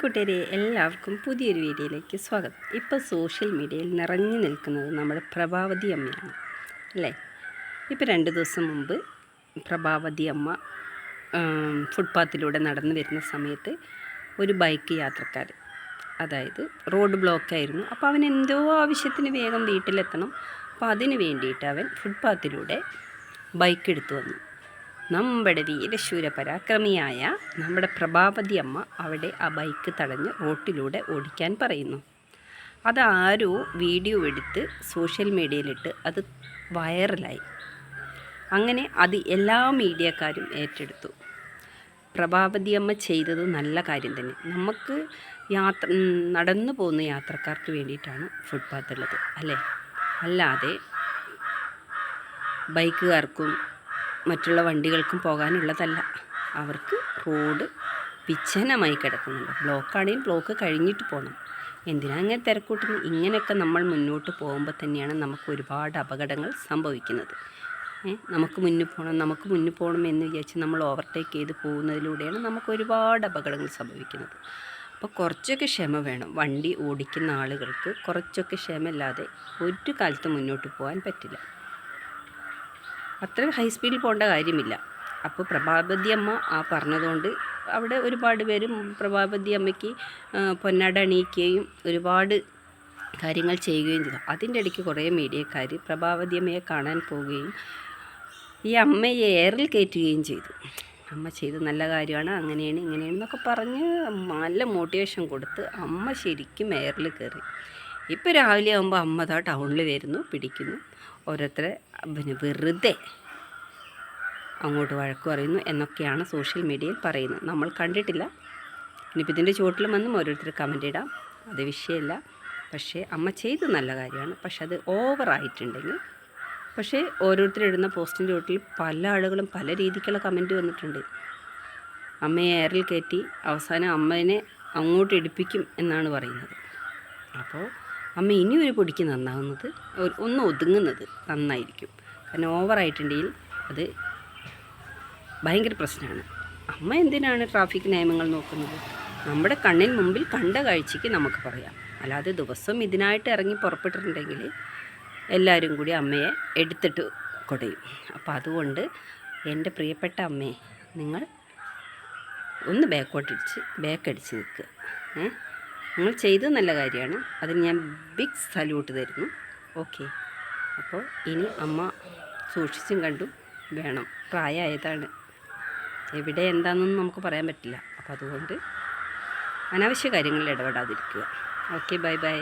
കൂട്ടുകാരെ എല്ലാവർക്കും പുതിയൊരു വീഡിയോയിലേക്ക് സ്വാഗതം. ഇപ്പോൾ സോഷ്യൽ മീഡിയയിൽ നിറഞ്ഞു നിൽക്കുന്നത് നമ്മുടെ പ്രഭാവതി അമ്മയാണ് അല്ലേ. ഇപ്പോൾ 2 ദിവസം മുമ്പ് പ്രഭാവതി അമ്മ ഫുട്പാത്തിലൂടെ നടന്നു വരുന്ന സമയത്ത് ഒരു ബൈക്ക് യാത്രക്കാർ, അതായത് റോഡ് ബ്ലോക്കായിരുന്നു. അപ്പോൾ അവൻ എന്തോ ആവശ്യത്തിന് വേഗം വീട്ടിലെത്തണം. അപ്പോൾ അതിന് വേണ്ടിയിട്ട് അവൻ ഫുട്പാത്തിലൂടെ ബൈക്ക് എടുത്തു വന്നു. നമ്മുടെ വീരശൂര പരാക്രമിയായ നമ്മുടെ പ്രഭാവതി അമ്മ അവിടെ ആ ബൈക്ക് തടഞ്ഞ് റോട്ടിലൂടെ ഓടിക്കാൻ പറയുന്നു. അതാരോ വീഡിയോ എടുത്ത് സോഷ്യൽ മീഡിയയിലിട്ട് അത് വൈറലായി. അങ്ങനെ അത് എല്ലാ മീഡിയക്കാരും ഏറ്റെടുത്തു. പ്രഭാവതി അമ്മ ചെയ്തത് നല്ല കാര്യം തന്നെ. നമുക്ക് നടന്നു പോകുന്ന യാത്രക്കാർക്ക് വേണ്ടിയിട്ടാണ് ഫുട്പാത്ത് ഉള്ളത് അല്ലേ. അല്ലാതെ ബൈക്കുകാർക്കും മറ്റുള്ള വണ്ടികൾക്കും പോകാനുള്ളതല്ല. അവർക്ക് റോഡ് വിച്ഛന്നമായി കിടക്കുന്നുണ്ട്. ബ്ലോക്കാണെങ്കിൽ ബ്ലോക്ക് കഴിഞ്ഞിട്ട് പോകണം. എന്തിനാ അങ്ങനെ തിരക്കൂട്ടുന്നത്? ഇങ്ങനെയൊക്കെ നമ്മൾ മുന്നോട്ട് പോകുമ്പോൾ തന്നെയാണ് നമുക്ക് ഒരുപാട് അപകടങ്ങൾ സംഭവിക്കുന്നത്. നമുക്ക് മുന്നിൽ പോകണം എന്ന് വിചാരിച്ച് നമ്മൾ ഓവർടേക്ക് ചെയ്ത് പോകുന്നതിലൂടെയാണ് നമുക്ക് ഒരുപാട് അപകടങ്ങൾ സംഭവിക്കുന്നത്. അപ്പോൾ കുറച്ചൊക്കെ ക്ഷമ വേണം. വണ്ടി ഓടിക്കുന്ന ആളുകൾക്ക് കുറച്ചൊക്കെ ക്ഷമയില്ലാതെ ഒരു കാലത്ത് മുന്നോട്ട് പോകാൻ പറ്റില്ല. അത്ര ഹൈ സ്പീഡിൽ പോകേണ്ട കാര്യമില്ല. അപ്പോൾ പ്രഭാവതി അമ്മ പറഞ്ഞതുകൊണ്ട് അവിടെ ഒരുപാട് പേരും പ്രഭാവതി അമ്മയ്ക്ക് പൊന്നാട അണിയിക്കുകയും ഒരുപാട് കാര്യങ്ങൾ ചെയ്യുകയും ചെയ്തു. അതിൻ്റെ ഇടയ്ക്ക് കുറേ മീഡിയക്കാർ പ്രഭാവതി അമ്മയെ കാണാൻ പോവുകയും ഈ അമ്മയെ എയറിൽ കയറ്റുകയും ചെയ്തു. അമ്മ ചെയ്ത് നല്ല കാര്യമാണ്, അങ്ങനെയാണ് ഇങ്ങനെയാണെന്നൊക്കെ പറഞ്ഞ് നല്ല മോട്ടിവേഷൻ കൊടുത്ത് അമ്മ ശരിക്കും എയറിൽ കയറി. ഇപ്പോൾ രാവിലെ ആകുമ്പോൾ അമ്മ ടൗണിൽ വരുന്നു, പിടിക്കുന്നു, ഓരോരുത്തരെ വെറുതെ അങ്ങോട്ട് വഴക്ക് പറയുന്നു എന്നൊക്കെയാണ് സോഷ്യൽ മീഡിയയിൽ പറയുന്നത്. നമ്മൾ കണ്ടിട്ടില്ല. ഇനിയിപ്പോൾ ഇതിൻ്റെ ചുവട്ടിലും വന്നും ഓരോരുത്തർ കമൻ്റ് ഇടാം, അത് വിഷയമല്ല. പക്ഷേ അമ്മ ചെയ്ത് നല്ല കാര്യമാണ്. പക്ഷെ അത് ഓവറായിട്ടുണ്ടെങ്കിൽ, പക്ഷേ ഓരോരുത്തരിടുന്ന പോസ്റ്റിൻ്റെ ചുവട്ടിൽ പല ആളുകളും പല രീതിക്കുള്ള കമൻറ്റ് വന്നിട്ടുണ്ട്. അമ്മയെ എയറിൽ കയറ്റി അവസാനം അമ്മേനെ അങ്ങോട്ട് ഇടിപ്പിക്കും എന്നാണ് പറയുന്നത്. അപ്പോൾ അമ്മ ഇനി ഒരു പൊടിക്ക് നന്നാവുന്നത്, ഒന്ന് ഒതുങ്ങുന്നത് നന്നായിരിക്കും. കാരണം ഓവറായിട്ടുണ്ടെങ്കിൽ അത് ഭയങ്കര പ്രശ്നമാണ്. അമ്മ എന്തിനാണ് ട്രാഫിക് നിയമങ്ങൾ നോക്കുന്നത്? നമ്മുടെ കണ്ണിന് മുമ്പിൽ കണ്ട കാഴ്ചയ്ക്ക് നമുക്ക് പറയാം. അല്ലാതെ ദിവസം ഇതിനായിട്ട് ഇറങ്ങി പുറപ്പെട്ടിട്ടുണ്ടെങ്കിൽ എല്ലാവരും കൂടി അമ്മയെ എടുത്തിട്ട് കൊടയും. അപ്പോൾ അതുകൊണ്ട് എൻ്റെ പ്രിയപ്പെട്ട അമ്മയെ നിങ്ങൾ ഒന്ന് ബാക്കടിച്ച് നിൽക്കുക. നിങ്ങൾ ചെയ്തത് നല്ല കാര്യമാണ്. അതിന് ഞാൻ ബിഗ് സല്യൂട്ട് തരുന്നു. ഓക്കെ. അപ്പോൾ ഇനി അമ്മ സൂക്ഷിച്ചും കണ്ടും വേണം. പ്രായമായതാണ്, എവിടെ എന്താണെന്നൊന്നും നമുക്ക് പറയാൻ പറ്റില്ല. അപ്പോൾ അതുകൊണ്ട് അനാവശ്യ കാര്യങ്ങളിൽ ഇടപെടാതിരിക്കുക. Okay, bye bye.